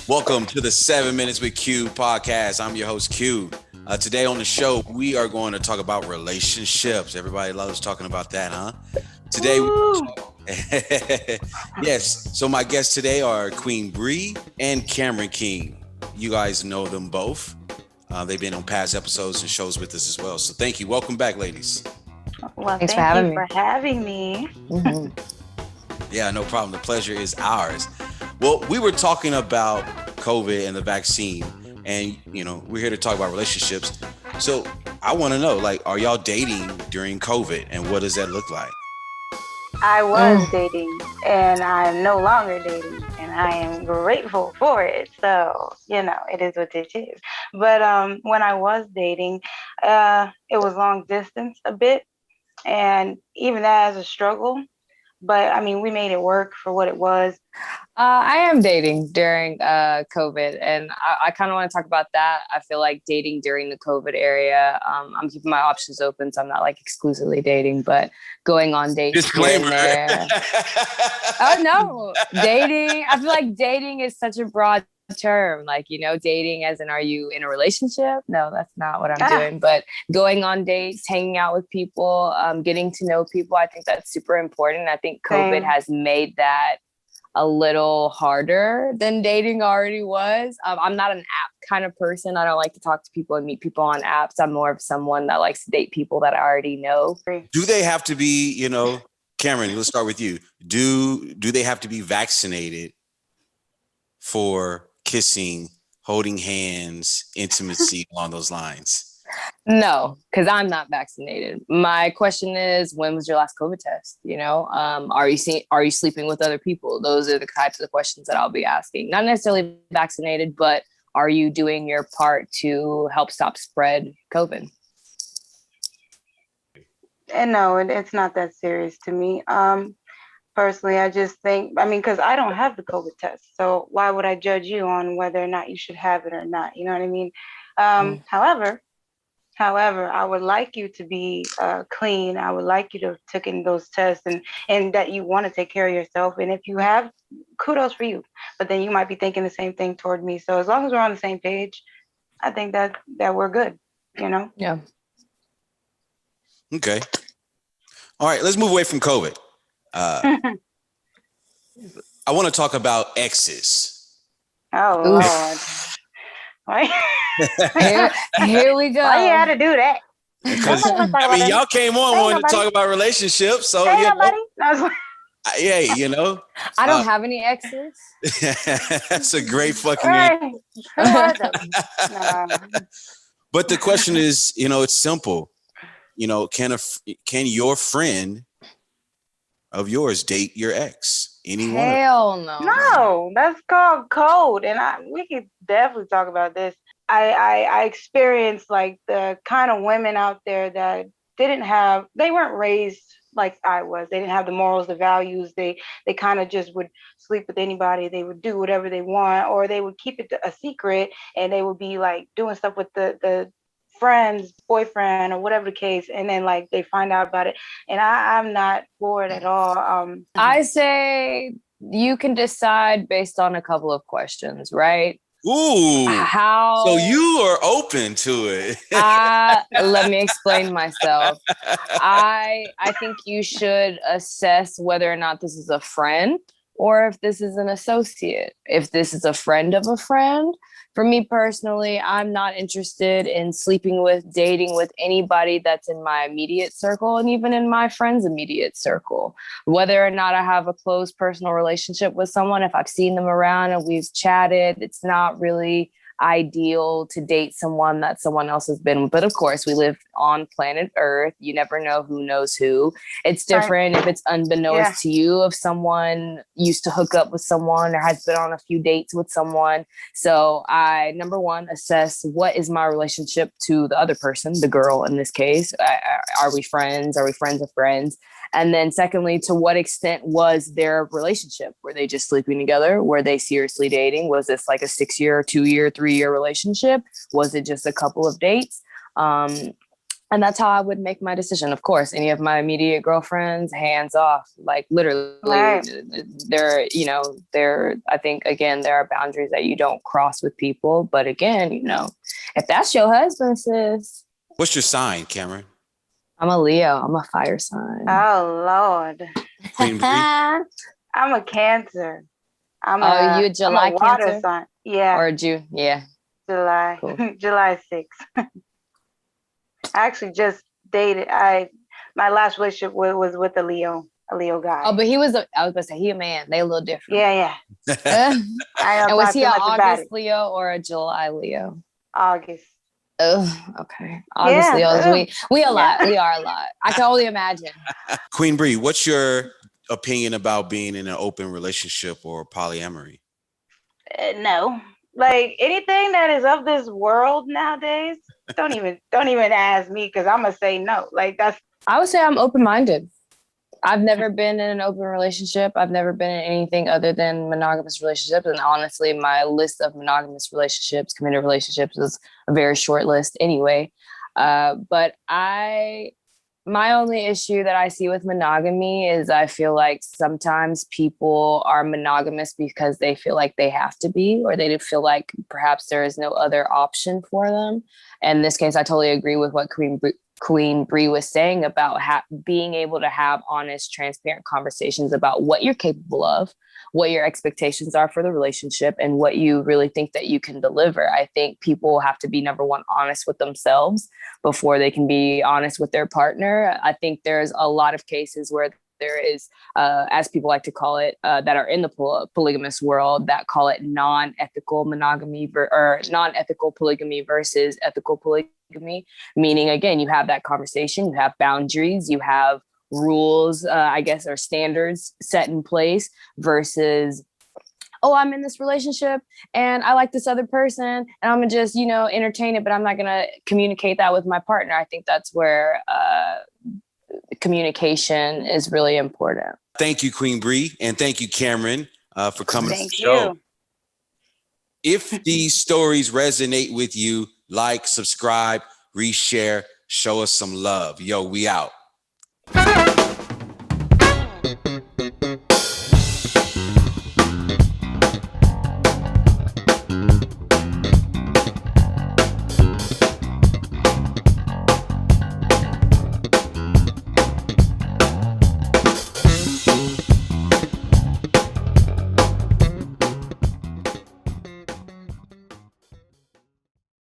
Welcome to the 7 Minutes with Q podcast. I'm your host, Q. Today on the show, we are going to talk about relationships. Everybody loves talking about that, huh? Today, yes. So my guests today are Queen Bree and Cameron King. You guys know them both. They've been on past episodes and shows with us as well. So thank you. Welcome back, ladies. Well, Thanks thank you for having me. Mm-hmm. Yeah, no problem. The pleasure is ours. Well, we were talking about COVID and the vaccine, and we're here to talk about relationships. So I want to know, are y'all dating during COVID, and what does that look like? I was dating, and I'm no longer dating, and I am grateful for it. So, it is what it is. But when I was dating, it was long distance a bit, and even that is a struggle. But I mean, we made it work for what it was. I am dating during COVID, and I kind of want to talk about that. I feel like dating during the COVID area, I'm keeping my options open, so I'm not exclusively dating, but going on dates. Disclaimer. Oh no, dating. I feel like dating is such a broad term, dating as in, are you in a relationship? No, that's not what I'm doing, but going on dates, hanging out with people, getting to know people. I think that's super important. I think COVID has made that a little harder than dating already was. I'm not an app kind of person. I don't like to talk to people and meet people on apps. I'm more of someone that likes to date people that I already know. Do they have to be, Cameron, let's start with you. Do they have to be vaccinated for kissing, holding hands, intimacy along those lines? No, because I'm not vaccinated. My question is, when was your last COVID test? Are you sleeping with other people? Those are the types of questions that I'll be asking. Not necessarily vaccinated, but are you doing your part to help stop spread COVID? And no, it's not that serious to me. Personally, I just think, because I don't have the COVID test, so why would I judge you on whether or not you should have it or not? You know what I mean? However, I would like you to be clean. I would like you to have taken those tests and that you want to take care of yourself. And if you have, kudos for you. But then you might be thinking the same thing toward me. So as long as we're on the same page, I think that we're good, Yeah. Okay. All right, let's move away from COVID. I want to talk about exes. Oh, Lord. Here we go. Why you had to do that? Because y'all came on wanting to talk about relationships, so hey, I don't have any exes. That's a great fucking name. But the question is, it's simple. Can your friend of yours date your ex? Anyone? Hell no. No, that's called code. And we could definitely talk about this. I experienced the kind of women out there that they weren't raised like I was. They didn't have the morals, the values. They kind of just would sleep with anybody. They would do whatever they want, or they would keep it a secret, and they would be doing stuff with the friend's boyfriend or whatever the case, and then they find out about it, and I'm not for it at all. I say you can decide based on a couple of questions, right? Ooh, how? So you are open to it. Let me explain myself. I think you should assess whether or not this is a friend or if this is an associate. If this is a friend of a friend, for me personally, I'm not interested in dating with anybody that's in my immediate circle and even in my friend's immediate circle. Whether or not I have a close personal relationship with someone, if I've seen them around and we've chatted, it's not really ideal to date someone that someone else has been with. But of course, we live on planet Earth. You never know who knows who. It's different if it's unbeknownst to you, if someone used to hook up with someone or has been on a few dates with someone. So I, number one, assess what is my relationship to the other person, the girl in this case. Are we friends? Are we friends of friends? And then secondly, to what extent was their relationship? Were they just sleeping together? Were they seriously dating? Was this a 6-year, 2-year, 3-year relationship? Was it just a couple of dates? And that's how I would make my decision. Of course, any of my immediate girlfriends, hands off, like literally Right. I think, again, there are boundaries that you don't cross with people. But again, if that's your husband, sis. What's your sign, Cameron? I'm a Leo. I'm a fire sign. Oh, Lord. Queen Bree? I'm a Cancer. You a July I'm a water Cancer? sign. Yeah. Or June? Yeah. July. Cool. July 6th. I actually just dated. My last relationship was with a Leo guy. Oh, but I was about to say, he a man. They a little different. Yeah. And was he an August Leo or a July Leo? August. Oh, okay. August Leos, we a lot. We are a lot. I can only imagine. Queen Bree, what's your opinion about being in an open relationship or polyamory? No. Like anything that is of this world nowadays, don't even ask me, because I'm gonna say no. I would say I'm open-minded. I've never been in an open relationship. I've never been in anything other than monogamous relationships. And honestly, my list of monogamous relationships, committed relationships, is a very short list anyway. But my only issue that I see with monogamy is I feel like sometimes people are monogamous because they feel like they have to be, or they feel like perhaps there is no other option for them. And in this case, I totally agree with what Queen Bree was saying about being able to have honest, transparent conversations about what you're capable of, what your expectations are for the relationship, and what you really think that you can deliver. I think people have to be, number one, honest with themselves before they can be honest with their partner. I think there's a lot of cases where there is, as people like to call it, that are in the polygamous world, that call it non-ethical monogamy or non-ethical polygamy versus ethical polygamy. Meaning, again, you have that conversation, you have boundaries, you have rules, I guess, or standards set in place versus, oh, I'm in this relationship and I like this other person and I'm gonna just, entertain it, but I'm not gonna communicate that with my partner. I think that's where communication is really important. Thank you, Queen Bree, and thank you, Cameron, for coming to the Thank show. you. If these stories resonate with you, like, subscribe, reshare, show us some love. Yo, we out.